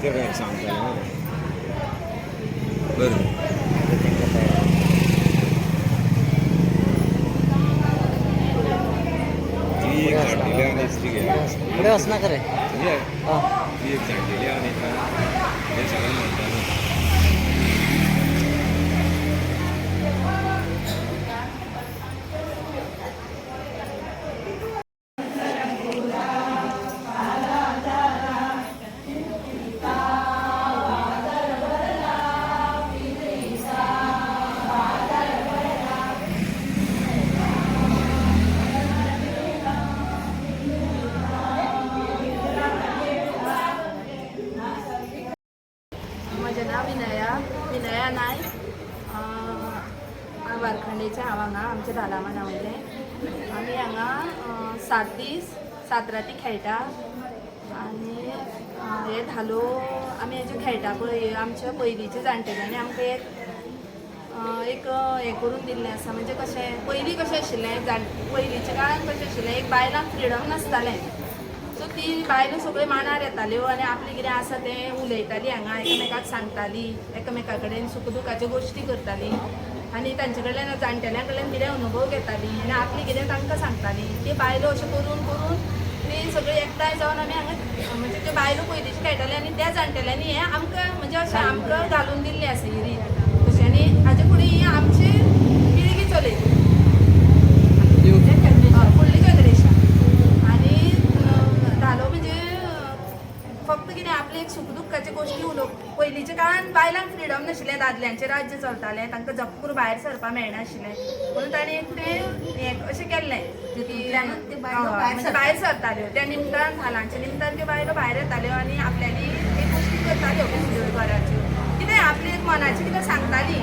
ते काय सांगता बरं ती एक झाडलेली आणि स्त्री पुढे असणार करे ती एक झाडलेली आणि हे सगळं म्हणतात माझे नाव विनया नायक वारखंडेच्या हांगा आमच्या धालामा नावले आम्ही हांगा 7 दीस 7 राती खेळटा आणि हे धालो आमी हेजे खेळटा पळय आमच्या पयलींच्या जाणटेल्यांनी आमकां एक हे करून दिल्लें आसा म्हणजे कशें पयलीं कशें आशिल्लें पयलींच्या काळान कशें आशिल्लें एक बायलांक फ्रिडम नासतालें सो ती बायलो सगळ्यो मांडार येताल्यो आनी आपलें कितें आसा तें उलयताली हांगा एकामेकाक सांगताली एकामेका कडेन सुखदुखाच्यो गोश्टी करताली आनी तांचे कडल्यान जाणटेल्यां कडल्यान कितें अनुभव घेताली आनी आपलें कितें तांकां सांगताली ती बायलो अशें करून करून ती सगळी एकठांय जावन आमी हांगा म्हणजे त्यो बायलो पयलींचे खेळटाली आनी त्या जाणटेल्यांनी हें आमकां म्हणजे अशें आमकां घालून दिल्लें आसा ही रीत तशें आनी हाजे फुडें ही आमची पिळगी चलयतली फुडली जनरेशन आनी धालो म्हणजे फक्त कितें आपले एक सुख दुख्खाच्यो गोश्टी उलोवप पयलींच्या काळान बायलांक फ्रिडम नाशिल्लें दादल्यांचें राज्य चलतालें तांकां झप्पूर भायर सरपाक मेळनाशिल्लें म्हणून ताणें तें हें अशें केल्लें म्हणजे भायर सरताल्यो त्या निमतान धालांच्या निमतान त्यो बायलो भायर येताल्यो आनी आपल्याली एक गोश्टी करताल्यो घराच्यो कितें आपली मनाचें कितें सांगताली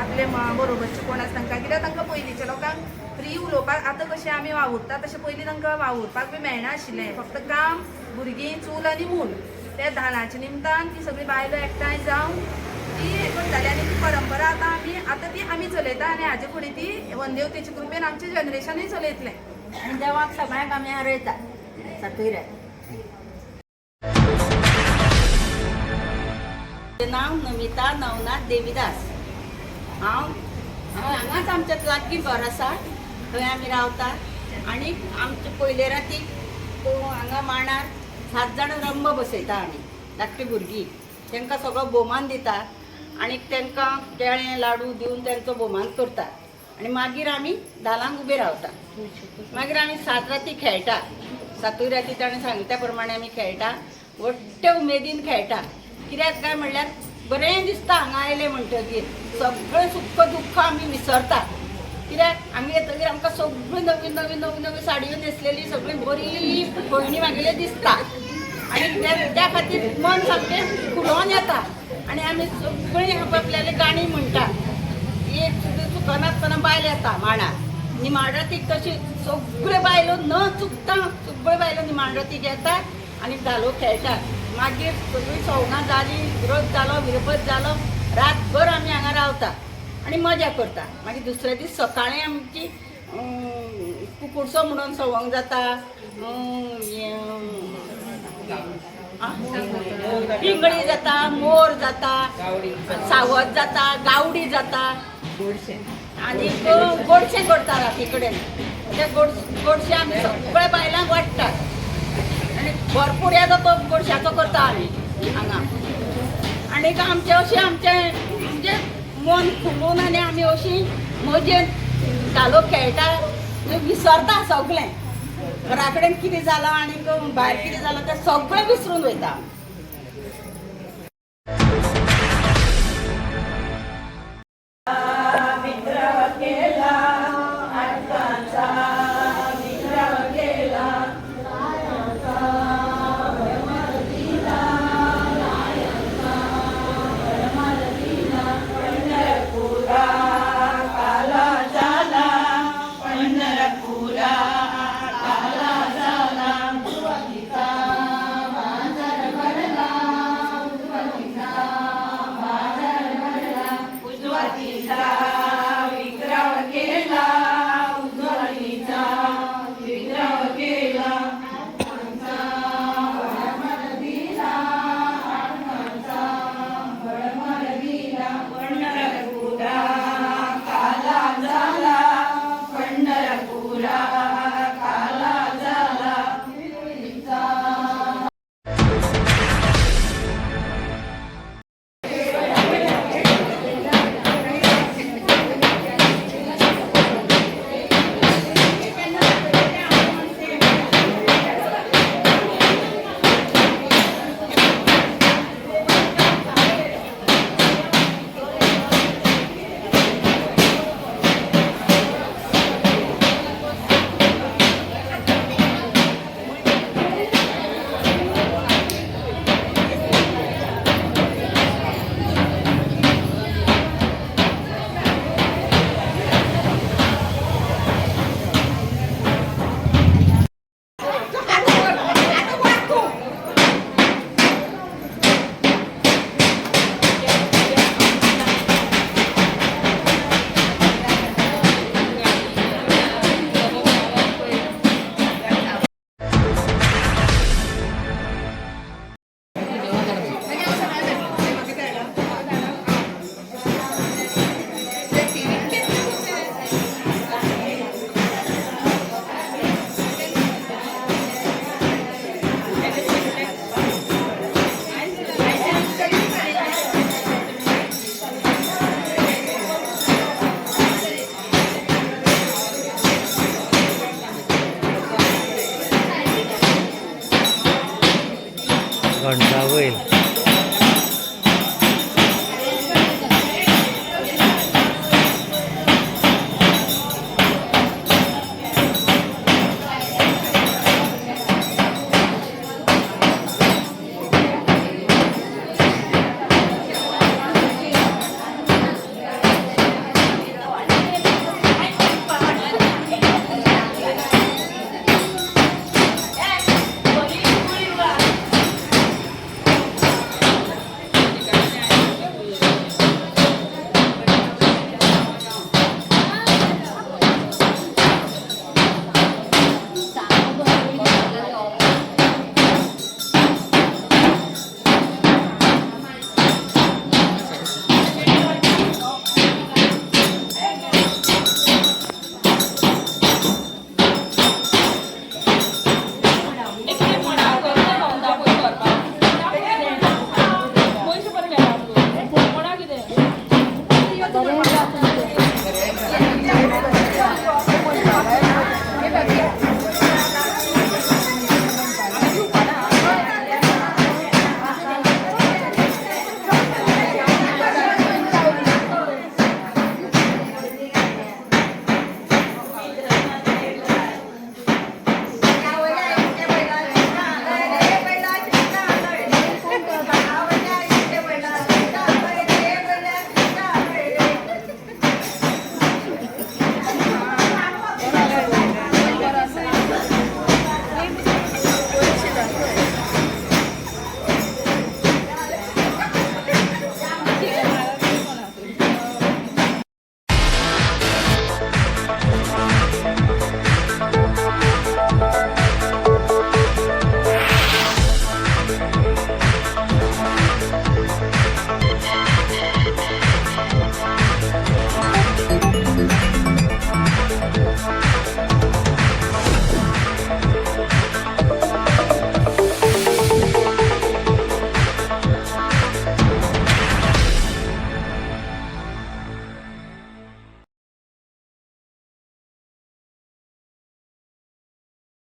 आपले बरोबरचे कोण आसा तांकां कित्याक तांकां पयलींच्या लोकांक फ्री उलोवपाक आतां कशें आमी वावुरता तशें पयलीं तांकां वावुरपाक बी मेळनाशिल्लें फक्त काम भुरगीं चूल आनी मूल त्या धालांच्या निमतान ती सगळी बायलो एकठांय जावन ती हें करताली आनी ती परंपरा आतां ती आमी चलयता आनी हाजे फुडें ती वनदेवतेचे कृपेन आमचें जनरेशनूय चलयतलें आनी देवाक सगळ्यांक आमी आरयता सातुऱ्याक. नांव नमिता नवनाथ देविदास. हांव हांगाच आमच्यात लागीं घर आसा थंय आमी रावता आनी आमचे पयले रातीक हांगा मांडार 7 जाण रंब बसयता आमी धाकटी भुरगीं तांकां सगळो भोवमान दिता आनी तांकां केळें लाडू दिवन तांचो भोवमान करता आनी मागीर आमी धालांक उबे रावता मागीर आमी 7 राती खेळटा 7य राती ताणें सांगिल्ल्या प्रमाणे आमी खेळटा व्हडले उमेदीन खेळटा कित्याक काय म्हणल्यार बरें दिसता हांगा आयलें म्हणटकीर सगळें सुख दुख्ख आमी विसरता कित्याक आमी येतकीर आमकां सगळ्यो नवी नवी नवी नवी साडयो न्हेसलेली सगळी बरी भयणी मागेले दिसता आनी त्या खातीर मन सामकें फुलोवन येता आनी आमी सगळीं आपल्याली गाणी म्हणटा एक सुद्दां चुकनासतना बायल येता मांडार निमाणरातीक तशी सगळ्यो बायलो न चुकता सगळ्यो बायलो निमाणरातीक येता आनी धालो खेळटात मागीर सगळीं सवंगां जालीं रथ जालो विरपत जालो रातभर आमी हांगा रावता आनी मजा करता मागीर दुसरे दीस सकाळीं आमची कुकुडसो म्हणून सवंग जाता पिंगळी जाता मोर जाता सावत जाता गावडी जाता आनी गोडशें करता राती कडेन ते गोडशें आमी सगळ्या बायलांक वाडटात आनी भरपूर येदो तो गोडशाचो करता आमी हांगा आनीक आमचें अशें आमचें म्हणजे मन फुलोवन आनी आमी अशीं मजेन धालो खेळटा विसरता सगळें घरा कडेन कितें जालां आनीक भायर कितें जालां तें सगळें विसरून वयता. तुका